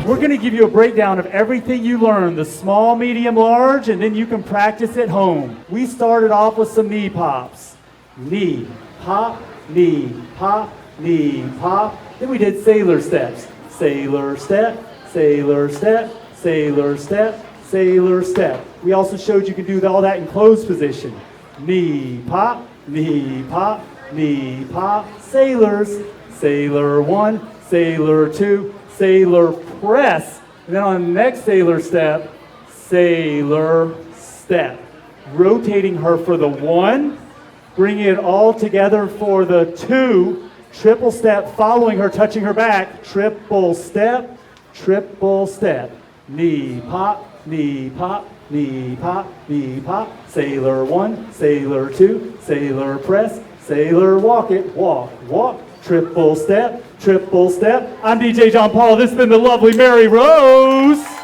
We're going to give you a breakdown of everything you learned, the small, medium, large, and then you can practice at home. We started off with some knee pops. Knee, pop, knee, pop, knee, pop. Then we did sailor steps. Sailor step, sailor step, sailor step, sailor step. We also showed you can do all that in closed position. Knee, pop, knee, pop, knee, pop. Sailors. Sailor 1, sailor 2, sailor press. And then on the next sailor step, sailor step. Rotating her for the 1, bringing it all together for the 2, triple step, following her, touching her back, triple step, knee pop, knee pop, knee pop, knee pop, sailor 1, sailor 2, sailor press, sailor walk it, walk, walk, triple step. I'm DJ John Paul. This has been the lovely Maryrose.